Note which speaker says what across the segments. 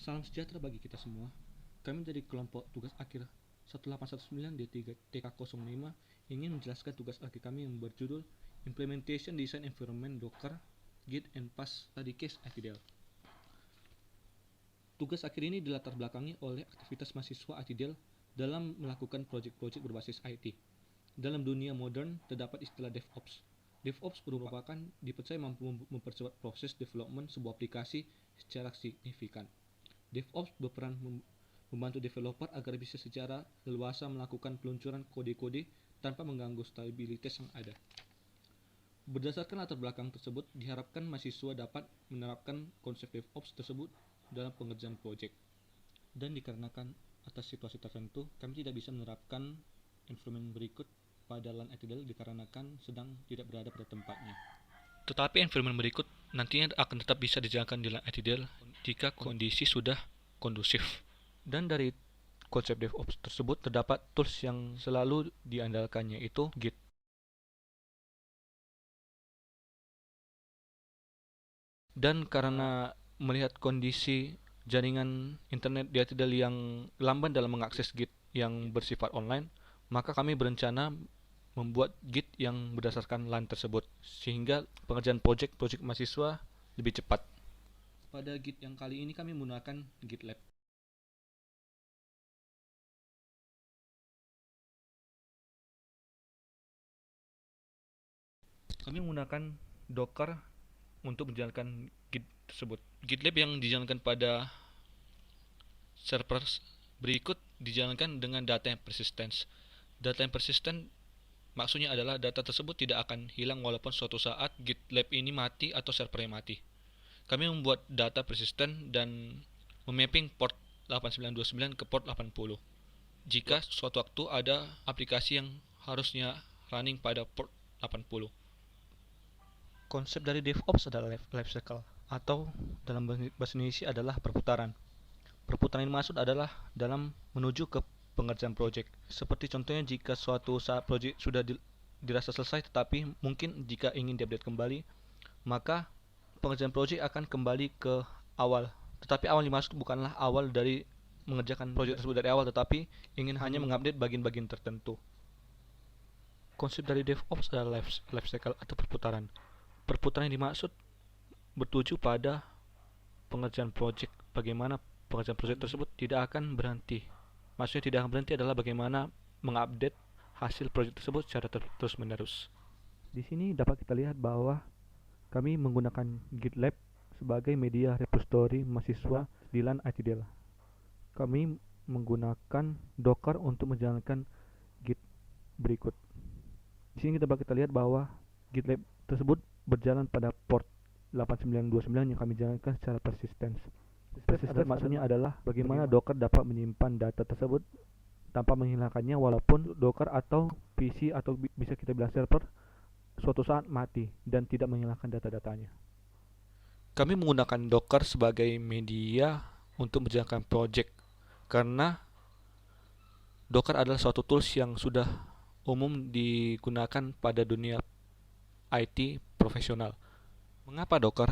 Speaker 1: Salam sejahtera bagi kita semua. Kami dari kelompok tugas akhir 1819 D3 TK05 ingin menjelaskan tugas akhir kami yang berjudul Implementation Design Environment Docker, Git and Push Study Case ITDL. Tugas akhir ini dilatar belakangi oleh aktivitas mahasiswa ITDL dalam melakukan proyek-proyek berbasis IT. Dalam dunia modern terdapat istilah DevOps. DevOps merupakan dipercaya mampu mempercepat proses development sebuah aplikasi secara signifikan. DevOps berperan membantu developer agar bisa secara leluasa melakukan peluncuran kode-kode tanpa mengganggu stabilitas yang ada. Berdasarkan latar belakang tersebut, diharapkan mahasiswa dapat menerapkan konsep DevOps tersebut dalam pengerjaan proyek. Dan dikarenakan atas situasi tertentu, kami tidak bisa menerapkan environment berikut pada LAN ITDL dikarenakan sedang tidak berada pada tempatnya. Tetapi environment berikut nantinya akan tetap bisa dijalankan di LAN ITDL jika kondisi sudah kondusif. Dan dari konsep DevOps tersebut terdapat tools yang selalu diandalkannya, yaitu Git. Dan karena melihat kondisi jaringan internet di ITDL yang lamban dalam mengakses Git yang bersifat online, maka kami berencana membuat Git yang berdasarkan LAN tersebut, sehingga pengerjaan proyek mahasiswa lebih cepat. Pada Git yang kali ini kami menggunakan GitLab. Kami menggunakan Docker untuk menjalankan Git tersebut. GitLab yang dijalankan pada server berikut dijalankan dengan data yang persisten. Data yang persisten maksudnya adalah data tersebut tidak akan hilang walaupun suatu saat GitLab ini mati atau servernya mati. Kami membuat data persisten dan memapping port 8929 ke port 80. Jika suatu waktu ada aplikasi yang harusnya running pada port 80. Konsep dari DevOps adalah life cycle, atau dalam bahasa Indonesia adalah perputaran. Perputaran yang dimaksud adalah dalam menuju ke pengerjaan proyek. Seperti contohnya jika suatu saat proyek sudah dirasa selesai, tetapi mungkin jika ingin diupdate kembali, maka pengerjaan proyek akan kembali ke awal. Tetapi awal dimaksud bukanlah awal dari mengerjakan proyek tersebut dari awal, tetapi ingin hanya mengupdate bagian-bagian tertentu. Konsep dari DevOps adalah life cycle atau perputaran. Perputaran yang dimaksud bertuju pada pengerjaan proyek, bagaimana pengerjaan proyek tersebut tidak akan berhenti. Maksudnya tidak akan berhenti adalah bagaimana mengupdate hasil proyek tersebut secara terus-menerus. Di sini dapat kita lihat bahwa kami menggunakan GitLab sebagai media repository mahasiswa di LAN ITDL. Kami menggunakan Docker untuk menjalankan Git berikut. Di sini dapat kita lihat bahwa GitLab tersebut berjalan pada port 8929 yang kami jalankan secara persisten. Persisten maksudnya adalah bagaimana Docker dapat menyimpan data tersebut tanpa menghilangkannya walaupun Docker atau PC atau bisa kita bilang server suatu saat mati dan tidak menghilangkan data-datanya. Kami menggunakan Docker sebagai media untuk menjalankan project karena Docker adalah suatu tools yang sudah umum digunakan pada dunia IT profesional. Mengapa Docker?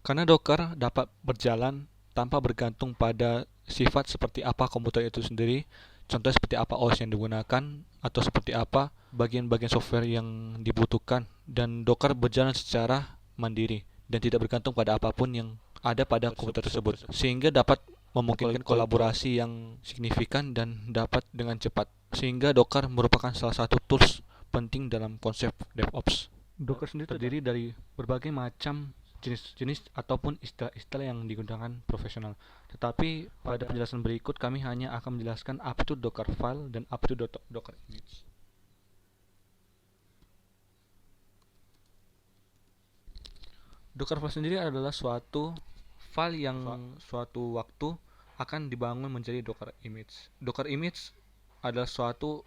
Speaker 1: Karena Docker dapat berjalan tanpa bergantung pada sifat seperti apa komputer itu sendiri, contohnya seperti apa OS yang digunakan, atau seperti apa bagian-bagian software yang dibutuhkan, dan Docker berjalan secara mandiri dan tidak bergantung pada apapun yang ada pada komputer tersebut, sehingga dapat memungkinkan kolaborasi yang signifikan dan dapat dengan cepat, sehingga Docker merupakan salah satu tools penting dalam konsep DevOps. Docker sendiri terdiri dari berbagai macam jenis-jenis ataupun istilah-istilah yang digunakan profesional. Tetapi pada penjelasan berikut kami hanya akan menjelaskan apa itu Docker file dan apa itu Docker image. Docker file sendiri adalah suatu file yang suatu waktu akan dibangun menjadi Docker image. Docker image adalah suatu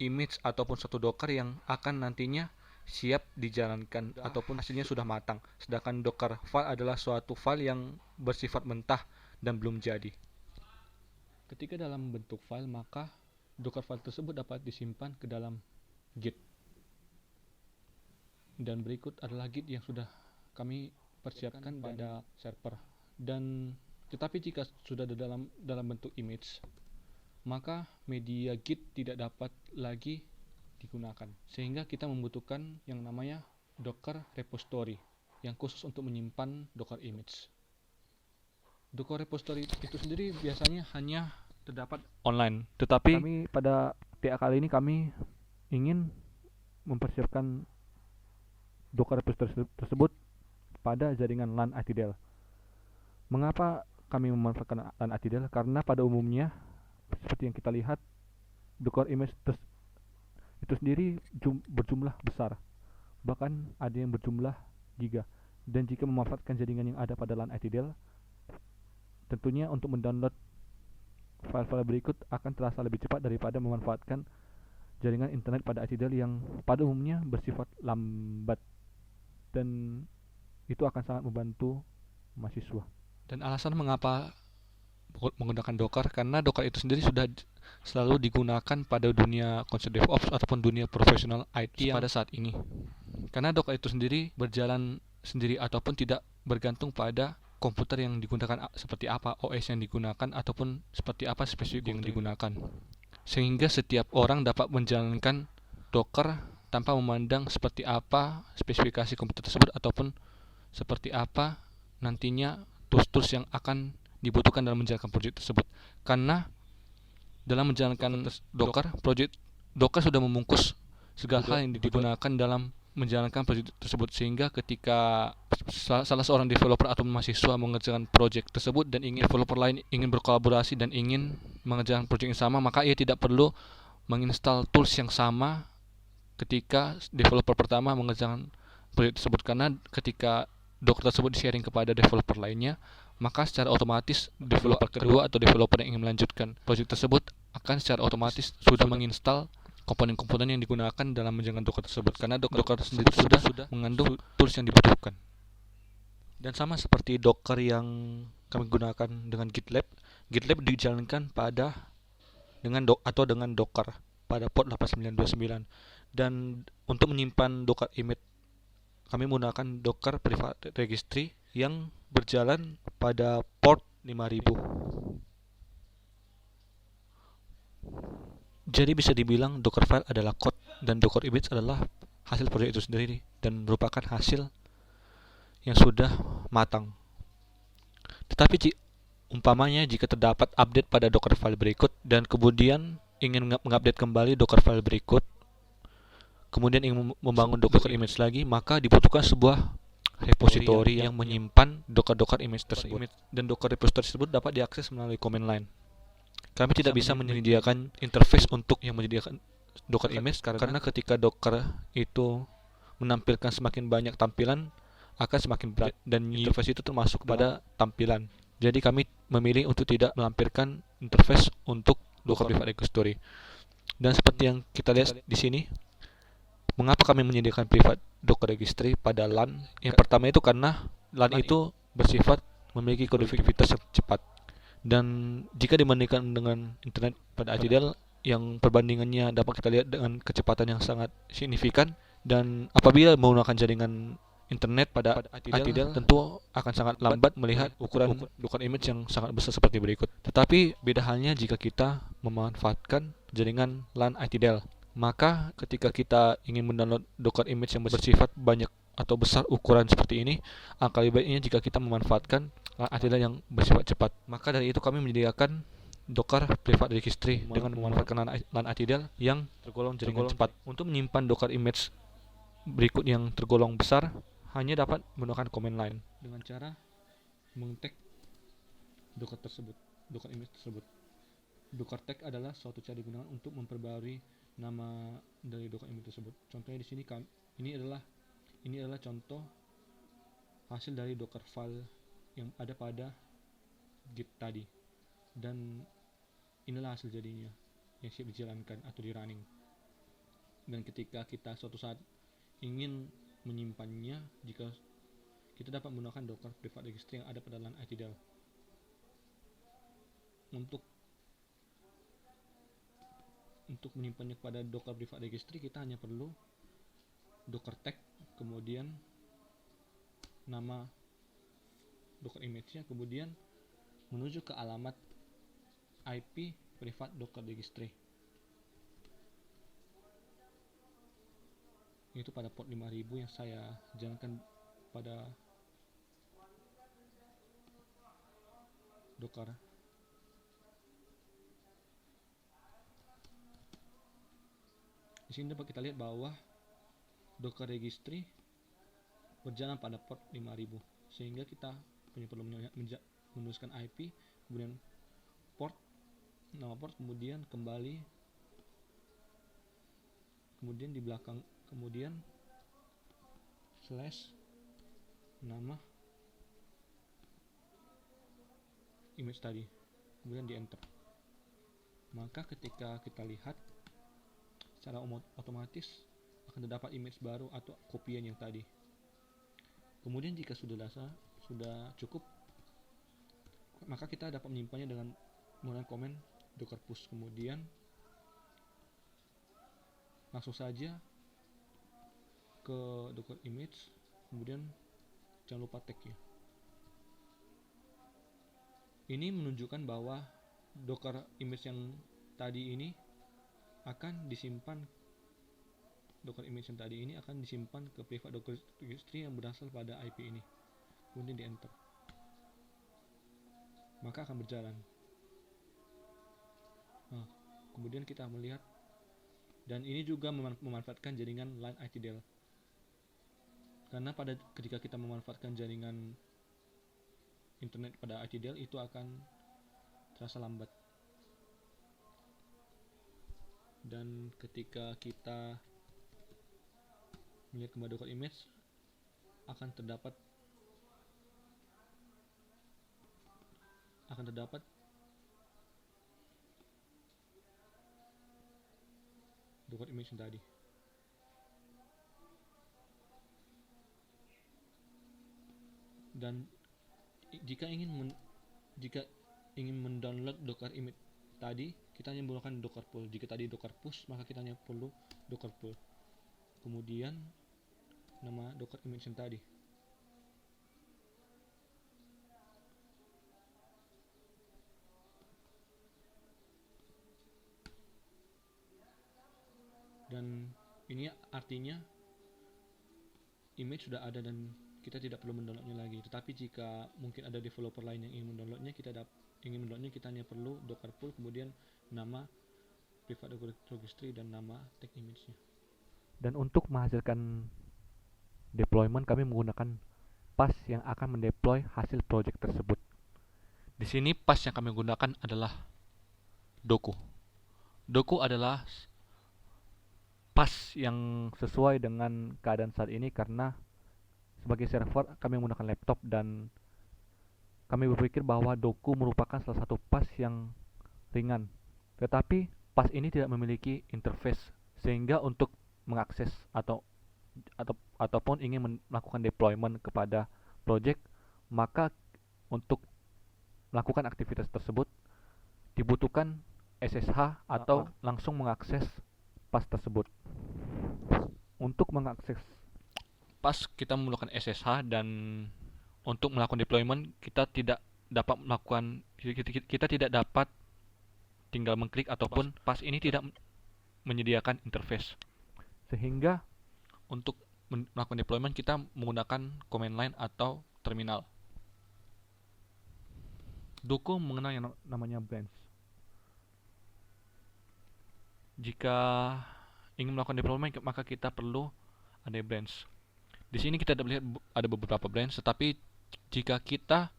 Speaker 1: image ataupun suatu Docker yang akan nantinya siap dijalankan ataupun hasilnya sudah matang. Sedangkan Docker file adalah suatu file yang bersifat mentah dan belum jadi. Ketika dalam bentuk file, maka Docker file tersebut dapat disimpan ke dalam Git. Dan berikut adalah Git yang sudah kami persiapkan pada server. Dan tetapi jika sudah dalam bentuk image, maka media Git tidak dapat lagi digunakan, sehingga kita membutuhkan yang namanya Docker repository yang khusus untuk menyimpan Docker image. Docker repository itu sendiri biasanya hanya terdapat online, tetapi kami pada TA kali ini kami ingin mempersiapkan Docker repository tersebut pada jaringan LAN ITDL. Mengapa kami memanfaatkan LAN ITDL? Karena pada umumnya seperti yang kita lihat, Docker image itu sendiri berjumlah besar, bahkan ada yang berjumlah giga. Dan jika memanfaatkan jaringan yang ada pada LAN ITDL, tentunya untuk mendownload file-file berikut akan terasa lebih cepat daripada memanfaatkan jaringan internet pada ITDL yang pada umumnya bersifat lambat, dan itu akan sangat membantu mahasiswa. Dan alasan mengapa menggunakan Docker, karena Docker itu sendiri sudah selalu digunakan pada dunia konsep DevOps ataupun dunia profesional IT pada saat ini. Karena Docker itu sendiri berjalan sendiri ataupun tidak bergantung pada komputer yang digunakan seperti apa, OS yang digunakan ataupun seperti apa spesifik yang digunakan. Sehingga setiap orang dapat menjalankan Docker tanpa memandang seperti apa spesifikasi komputer tersebut ataupun seperti apa nantinya tools-tools yang akan dibutuhkan dalam menjalankan proyek tersebut. Karena dalam menjalankan Docker sudah membungkus segala hal yang digunakan dalam menjalankan proyek tersebut, sehingga ketika salah seorang developer atau mahasiswa mengerjakan proyek tersebut dan developer lain ingin berkolaborasi dan ingin mengerjakan proyek yang sama, maka ia tidak perlu menginstal tools yang sama ketika developer pertama mengerjakan proyek tersebut, karena ketika Docker tersebut di-sharing kepada developer lainnya, maka secara otomatis developer kedua atau developer yang ingin melanjutkan proyek tersebut akan secara otomatis sudah menginstal komponen-komponen yang digunakan dalam menjalankan Docker tersebut, karena Docker sendiri sudah mengandung tools yang dibutuhkan. Dan sama seperti Docker yang kami gunakan dengan GitLab dijalankan dengan Docker pada port 8929. Dan untuk menyimpan Docker image, kami menggunakan Docker Private Registry yang berjalan pada port 5000. Jadi bisa dibilang Docker file adalah code dan Docker image adalah hasil proyek itu sendiri dan merupakan hasil yang sudah matang. Tetapi umpamanya jika terdapat update pada Docker file berikut dan kemudian ingin mengupdate kembali Docker file berikut, kemudian ingin membangun Docker image lagi, maka dibutuhkan sebuah repository yang menyimpan Docker image tersebut. Dan Docker repository tersebut dapat diakses melalui command line. Kami tidak bisa menyediakan interface untuk yang menyediakan Docker image, karena ketika Docker itu menampilkan semakin banyak tampilan akan semakin berat, dan interface itu termasuk pada tampilan. Jadi kami memilih untuk tidak melampirkan interface untuk Docker Private Registry. Dan seperti yang kita lihat di sini, mengapa kami menyediakan private Docker Registry pada LAN? Yang pertama itu karena LAN itu bersifat memiliki konektivitas yang cepat. Dan jika dibandingkan dengan internet pada ITDL yang perbandingannya dapat kita lihat dengan kecepatan yang sangat signifikan, dan apabila menggunakan jaringan internet pada ITDL tentu akan sangat lambat melihat ukuran Docker image yang sangat besar seperti berikut. Tetapi beda halnya jika kita memanfaatkan jaringan LAN ITDL. Maka ketika kita ingin mendownload Docker image yang bersifat banyak atau besar ukuran seperti ini, angka lebih baiknya jika kita memanfaatkan LAN ITDL yang bersifat cepat. Maka dari itu kami menyediakan Docker Private Registry dengan memanfaatkan LAN ITDL yang tergolong jaringan cepat. Untuk menyimpan Docker image berikut yang tergolong besar, hanya dapat menggunakan command line dengan cara mengetik Docker image tersebut. Docker tag adalah suatu cara digunakan untuk memperbarui nama dari Docker image tersebut. Contohnya di sini ini adalah contoh hasil dari Docker file yang ada pada Git tadi, dan inilah hasil jadinya yang siap dijalankan atau di running. Dan ketika kita suatu saat ingin menyimpannya, jika kita dapat menggunakan Docker Private Registry yang ada pada LAN ITDL. untuk menyimpannya kepada Docker private registry, kita hanya perlu docker tag, kemudian nama Docker image-nya, kemudian menuju ke alamat IP private Docker registry. Itu pada port 5000 yang saya jalankan pada Docker. Di sini dapat kita lihat bahwa Docker registry berjalan pada port 5000, sehingga kita perlu menuliskan IP, kemudian port, nama port, kemudian kembali, kemudian di belakang, kemudian slash nama image tadi, kemudian di enter. Maka ketika kita lihat secara otomatis akan terdapat image baru atau kopian yang tadi. Kemudian jika sudah cukup, maka kita dapat menyimpannya dengan menggunakan komen docker push. Kemudian langsung saja ke docker image, kemudian jangan lupa tag ya. Ini menunjukkan bahwa docker image yang tadi ini akan disimpan, Docker image yang tadi ini akan disimpan ke private Docker registry yang berasal pada IP ini. Kemudian di enter, maka akan berjalan. Nah, kemudian kita melihat, dan ini juga memanfaatkan jaringan LAN ITDL, karena ketika kita memanfaatkan jaringan internet pada ITDL itu akan terasa lambat. Dan ketika kita melihat kembali Docker image, akan terdapat Docker image yang tadi. Dan jika ingin mendownload Docker image tadi, kita hanya menggunakan docker pull. Jika tadi docker push, maka kita hanya perlu docker pull, kemudian nama Docker image yang tadi. Dan ini artinya image sudah ada dan kita tidak perlu mendownloadnya lagi. Tetapi jika mungkin ada developer lain yang ingin mendownloadnya, kita hanya perlu docker pull, kemudian nama private Docker registry dan nama tag image-nya. Dan untuk menghasilkan deployment, kami menggunakan path yang akan mendeploy hasil project tersebut. Di sini path yang kami gunakan adalah Doku. Doku adalah path yang sesuai dengan keadaan saat ini, karena sebagai server kami menggunakan laptop dan kami berpikir bahwa Doku merupakan salah satu path yang ringan. Tetapi path ini tidak memiliki interface, sehingga untuk mengakses ataupun ingin melakukan deployment kepada project, maka untuk melakukan aktivitas tersebut dibutuhkan SSH atau langsung mengakses path tersebut. Untuk mengakses path kita menggunakan SSH, dan untuk melakukan deployment kita tidak dapat tinggal mengklik ataupun path ini tidak menyediakan interface, sehingga untuk melakukan deployment kita menggunakan command line atau terminal. Doku mengenal yang namanya branch. Jika ingin melakukan deployment, maka kita perlu ada branch. Di sini kita lihat ada beberapa branch, tetapi jika kita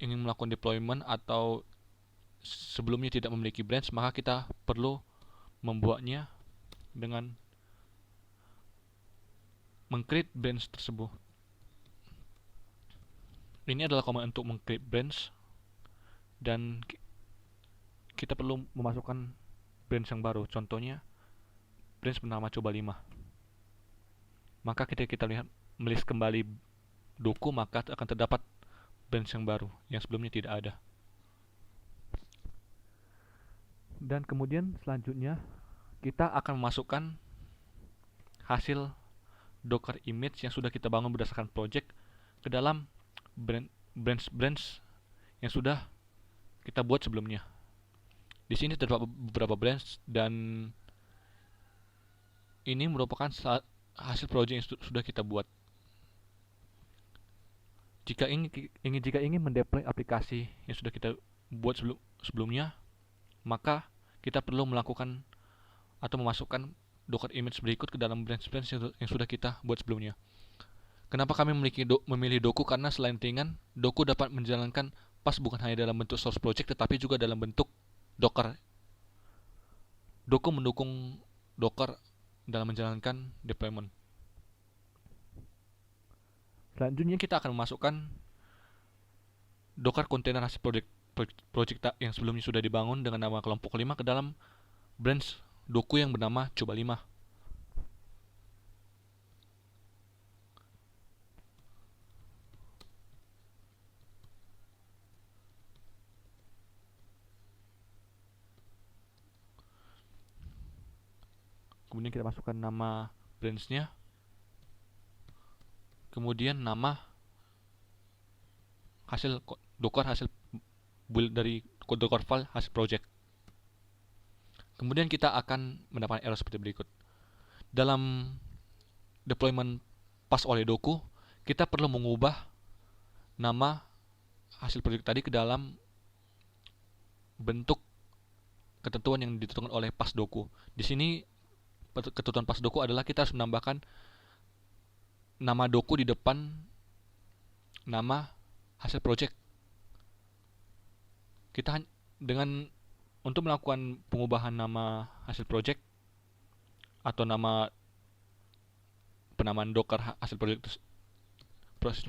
Speaker 1: ingin melakukan deployment atau sebelumnya tidak memiliki branch, maka kita perlu membuatnya dengan meng-create branch tersebut. Ini adalah command untuk meng-create branch, dan kita perlu memasukkan branch yang baru. Contohnya branch bernama coba 5. Maka ketika kita lihat melist kembali Doku, maka akan terdapat branch yang baru yang sebelumnya tidak ada. Dan kemudian selanjutnya kita akan memasukkan hasil Docker image yang sudah kita bangun berdasarkan project ke dalam branch yang sudah kita buat sebelumnya. Di sini terdapat beberapa branch dan ini merupakan hasil project yang sudah kita buat. Jika ingin mendeploy aplikasi yang sudah kita buat sebelumnya, maka kita perlu melakukan atau memasukkan Docker image berikut ke dalam branch yang sudah kita buat sebelumnya. Kenapa kami memilih Doku? Karena selain ringan, Doku dapat menjalankan PAS bukan hanya dalam bentuk source project tetapi juga dalam bentuk Docker. Doku mendukung Docker dalam menjalankan deployment. Selanjutnya kita akan memasukkan Docker container hasil project yang sebelumnya sudah dibangun dengan nama kelompok 5 ke dalam branch Doku yang bernama coba 5. Kemudian kita masukkan nama branch-nya. Kemudian nama hasil Docker hasil build dari Docker file hasil project. Kemudian kita akan mendapatkan error seperti berikut. Dalam deployment PAS oleh Doku, kita perlu mengubah nama hasil project tadi ke dalam bentuk ketentuan yang ditentukan oleh PAS Doku. Di sini ketentuan PAS Doku adalah kita harus menambahkan nama Doku di depan nama hasil project. Kita dengan untuk melakukan pengubahan nama hasil project atau nama penamaan Docker hasil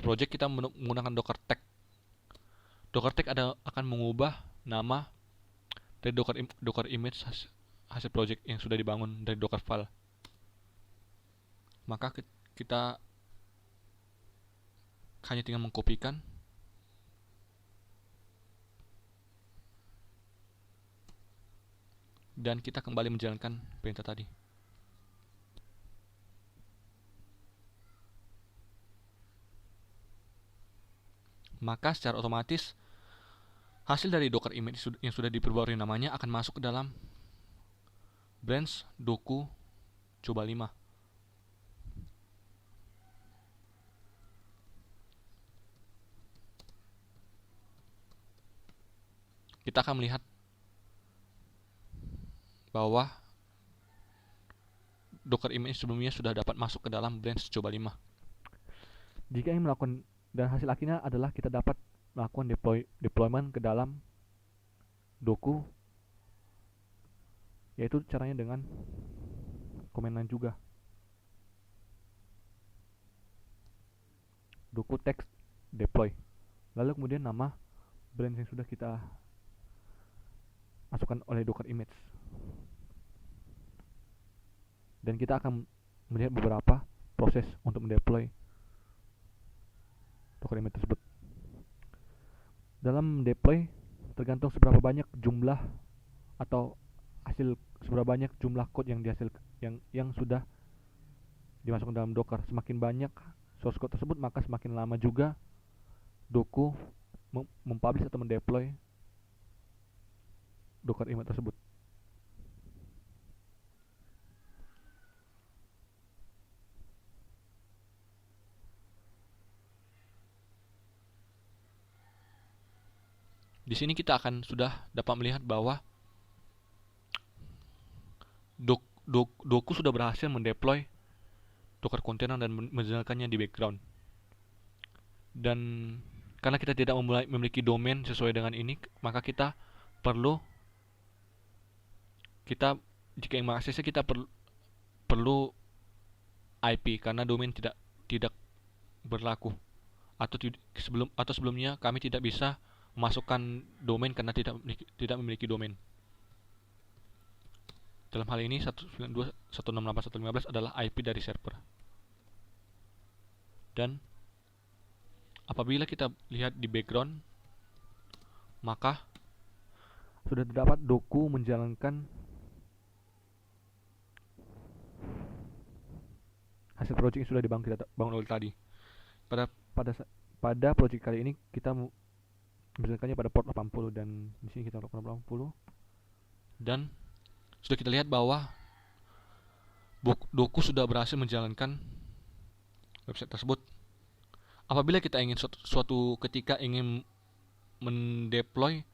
Speaker 1: project kita menggunakan Docker tag. Docker tag akan mengubah nama dari Docker image hasil project yang sudah dibangun dari Docker file. Maka kita hanya tinggal mengkopikan dan kita kembali menjalankan perintah tadi. Maka secara otomatis hasil dari Docker image yang sudah diperbarui namanya akan masuk ke dalam branch Doku coba 5. Kita akan melihat bahwa Docker image sebelumnya sudah dapat masuk ke dalam branch coba 5. Jika ingin melakukan, dan hasil akhirnya adalah kita dapat melakukan deployment ke dalam Doku, yaitu caranya dengan command line juga. Doku text deploy. Lalu kemudian nama branch yang sudah kita masukkan oleh Docker image. Dan kita akan melihat beberapa proses untuk mendeploy Docker image tersebut. Dalam deploy tergantung seberapa banyak jumlah atau seberapa banyak jumlah code yang sudah dimasukkan dalam Docker. Semakin banyak source code tersebut, maka semakin lama juga Doku mempublish atau mendeploy Docker image tersebut. Di sini kita akan sudah dapat melihat bahwa Doku sudah berhasil mendeploy Docker container dan menjalankannya di background. Dan karena kita tidak memiliki domain sesuai dengan ini, maka jika ingin mengaksesnya kita perlu IP karena domain tidak berlaku, atau sebelumnya kami tidak bisa memasukkan domain karena tidak memiliki domain. Dalam hal ini 192.168.115 adalah IP dari server. Dan apabila kita lihat di background, maka sudah terdapat Doku menjalankan hasil project yang sudah kita bangun oleh tadi. Pada pada pada project kali ini kita menjalankannya pada port 80, dan di sini kita lakukan 80, dan sudah kita lihat bahwa Doku sudah berhasil menjalankan website tersebut. Apabila kita ingin suatu ketika ingin mendeploy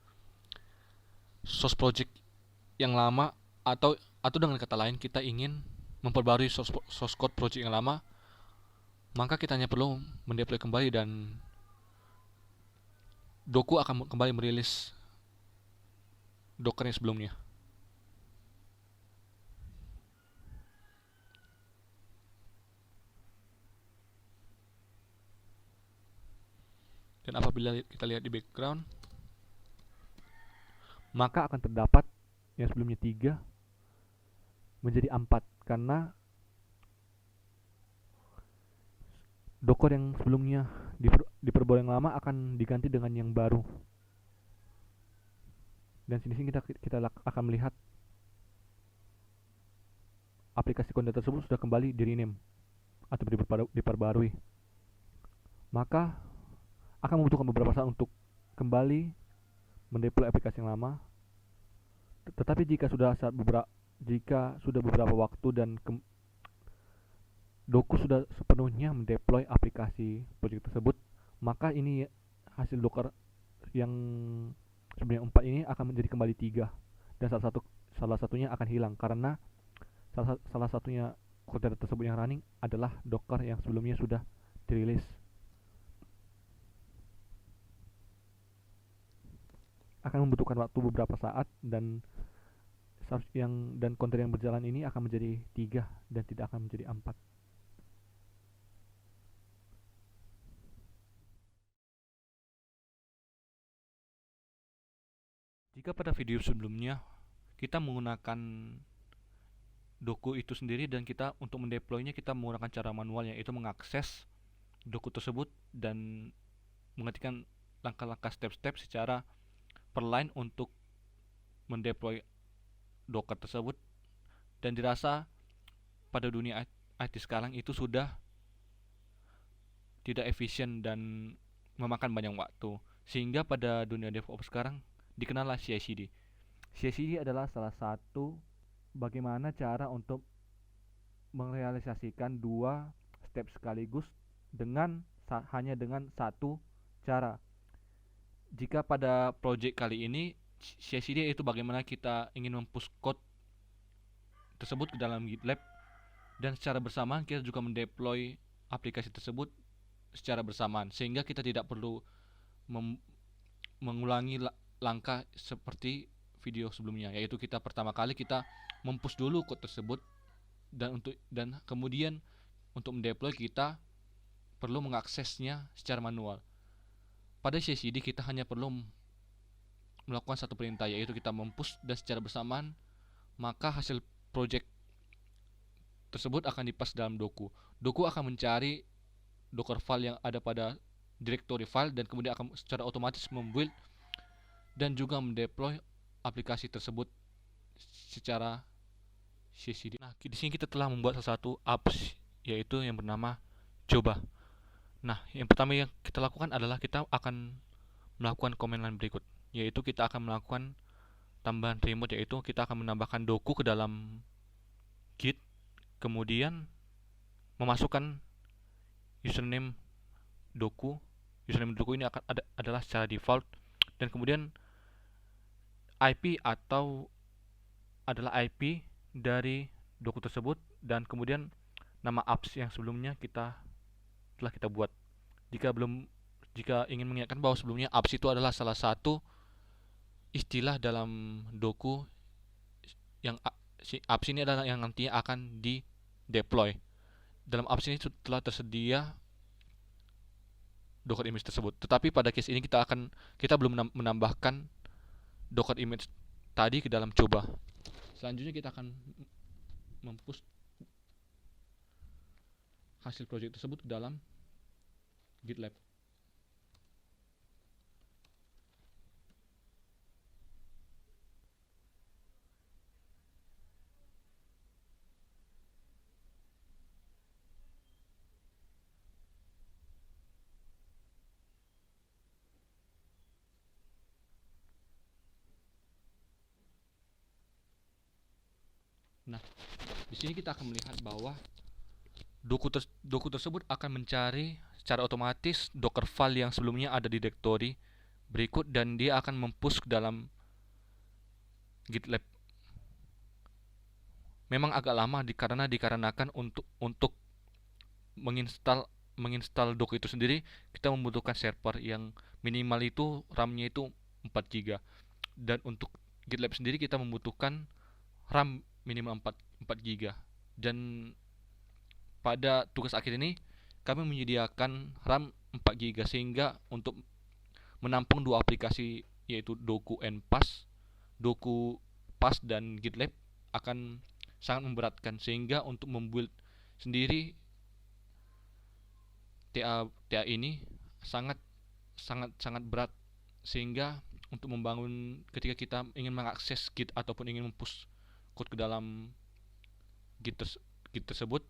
Speaker 1: source project yang lama, atau dengan kata lain kita ingin memperbarui source code project yang lama, maka kita hanya perlu mendeploy kembali dan Doku akan kembali merilis Docker yang sebelumnya. Dan apabila kita lihat di background, maka akan terdapat yang sebelumnya 3 menjadi 4, karena Docker yang sebelumnya diperboleh yang lama akan diganti dengan yang baru. Dan sini kita akan melihat aplikasi konten tersebut sudah kembali di rename atau diperbarui. Maka akan membutuhkan beberapa saat untuk kembali mendeploy aplikasi yang lama. Tetapi jika sudah beberapa waktu dan Doku sudah sepenuhnya mendeploy aplikasi project tersebut, maka ini hasil Docker yang sebenarnya 4 ini akan menjadi kembali 3, dan salah satunya akan hilang karena salah satunya kontainer tersebut yang running adalah Docker yang sebelumnya sudah dirilis. Akan membutuhkan waktu beberapa saat, dan kontainer yang berjalan ini akan menjadi 3 dan tidak akan menjadi 4. Jika pada video sebelumnya kita menggunakan Doku itu sendiri, dan kita untuk mendeploynya kita menggunakan cara manual, yaitu mengakses Doku tersebut dan mengetikkan langkah-langkah step-step secara per line untuk mendeploy Docker tersebut, dan dirasa pada dunia IT sekarang itu sudah tidak efisien dan memakan banyak waktu, sehingga pada dunia DevOps sekarang dikenallah CI/CD. CI/CD adalah salah satu bagaimana cara untuk merealisasikan 2 step sekaligus hanya dengan satu cara. Jika pada project kali ini CI/CD itu bagaimana kita ingin mempush code tersebut ke dalam GitLab, dan secara bersamaan kita juga mendeploy aplikasi tersebut secara bersamaan, sehingga kita tidak perlu mengulangi langkah seperti video sebelumnya, yaitu kita pertama kali kita mempush dulu code tersebut, dan kemudian untuk mendeploy kita perlu mengaksesnya secara manual. Pada CI/CD kita hanya perlu melakukan satu perintah, yaitu kita mempush, dan secara bersamaan maka hasil project tersebut akan dipas dalam Doku. Doku akan mencari Docker file yang ada pada directory file, dan kemudian akan secara otomatis membuild dan juga mendeploy aplikasi tersebut secara CI/CD. Nah, di sini kita telah membuat salah satu apps, yaitu yang bernama Coba. Nah, yang pertama yang kita lakukan adalah kita akan melakukan command line berikut, yaitu kita akan melakukan tambahan remote, yaitu kita akan menambahkan Doku ke dalam Git, kemudian memasukkan username Doku. Username Doku ini adalah secara default, dan kemudian IP adalah IP dari Doku tersebut, dan kemudian nama apps yang sebelumnya telah kita buat. Jika ingin mengingatkan bahwa sebelumnya apps itu adalah salah satu istilah dalam Doku, yang apps ini adalah yang nantinya akan di deploy. Dalam apps ini telah tersedia Docker image tersebut. Tetapi pada case ini kita belum menambahkan Docker image tadi ke dalam Coba. Selanjutnya kita akan mempush hasil project tersebut ke dalam GitLab. Nah, di sini kita akan melihat bahwa doku tersebut akan mencari secara otomatis Docker file yang sebelumnya ada di direktori berikut, dan dia akan mempush ke dalam GitLab. Memang agak lama dikarenakan untuk menginstal doku itu sendiri kita membutuhkan server yang minimal itu RAM-nya itu 4 GB, dan untuk GitLab sendiri kita membutuhkan RAM minimal 4 GB. Dan pada tugas akhir ini kami menyediakan RAM 4 GB sehingga untuk menampung dua aplikasi yaitu Doku Pass dan GitLab akan sangat memberatkan, sehingga untuk membuild sendiri TA ini sangat sangat sangat berat, sehingga untuk membangun ketika kita ingin mengakses Git ataupun ingin mempush code ke dalam Git tersebut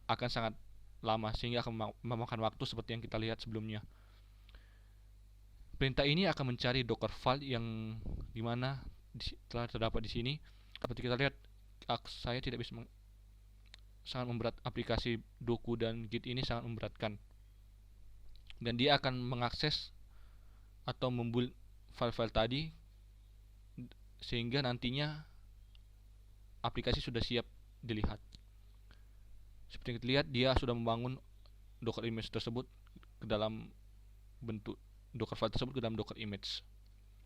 Speaker 1: akan sangat lama, sehingga akan memakan waktu seperti yang kita lihat sebelumnya. Perintah ini akan mencari Docker file yang dimana telah terdapat di sini. Seperti kita lihat, saya tidak bisa sangat memberat, aplikasi Doku dan Git ini sangat memberatkan, dan dia akan mengakses atau membuild file-file tadi sehingga nantinya aplikasi sudah siap dilihat. Seperti yang kita lihat, dia sudah membangun Docker image tersebut ke dalam bentuk Docker file tersebut ke dalam Docker image.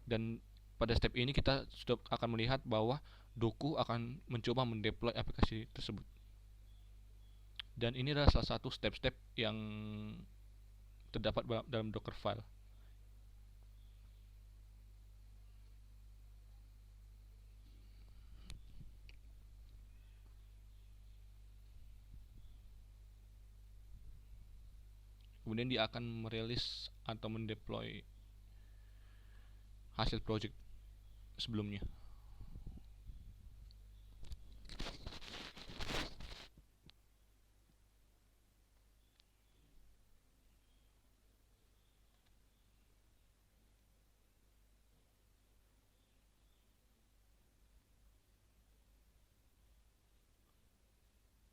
Speaker 1: Dan pada step ini kita sudah akan melihat bahwa Doku akan mencoba mendeploy aplikasi tersebut. Dan ini adalah salah satu step-step yang terdapat dalam Docker file. Kemudian dia akan merilis atau mendeploy hasil project sebelumnya.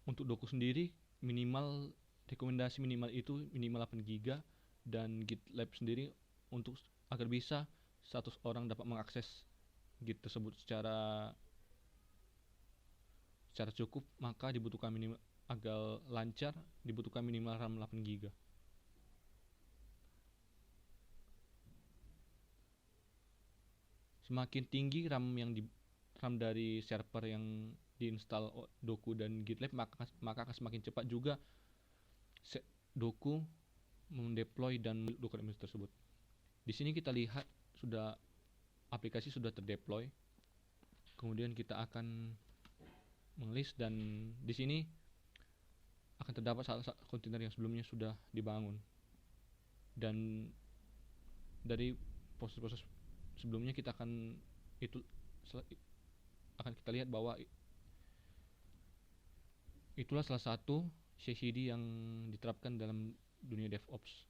Speaker 1: Untuk Doku sendiri rekomendasi minimal itu minimal 8 GB, dan GitLab sendiri untuk agar bisa 100 orang dapat mengakses Git tersebut secara cukup, maka dibutuhkan minimal agar lancar dibutuhkan minimal RAM 8 GB. Semakin tinggi RAM dari server yang diinstal Doku dan GitLab, maka akan semakin cepat juga Doku mendeploy dan Docker image tersebut. Di sini kita lihat aplikasi sudah terdeploy. Kemudian kita akan menglist, dan di sini akan terdapat salah satu kontainer yang sebelumnya sudah dibangun. Dan dari proses-proses sebelumnya kita akan kita lihat bahwa itulah salah satu CI/CD yang diterapkan dalam dunia DevOps.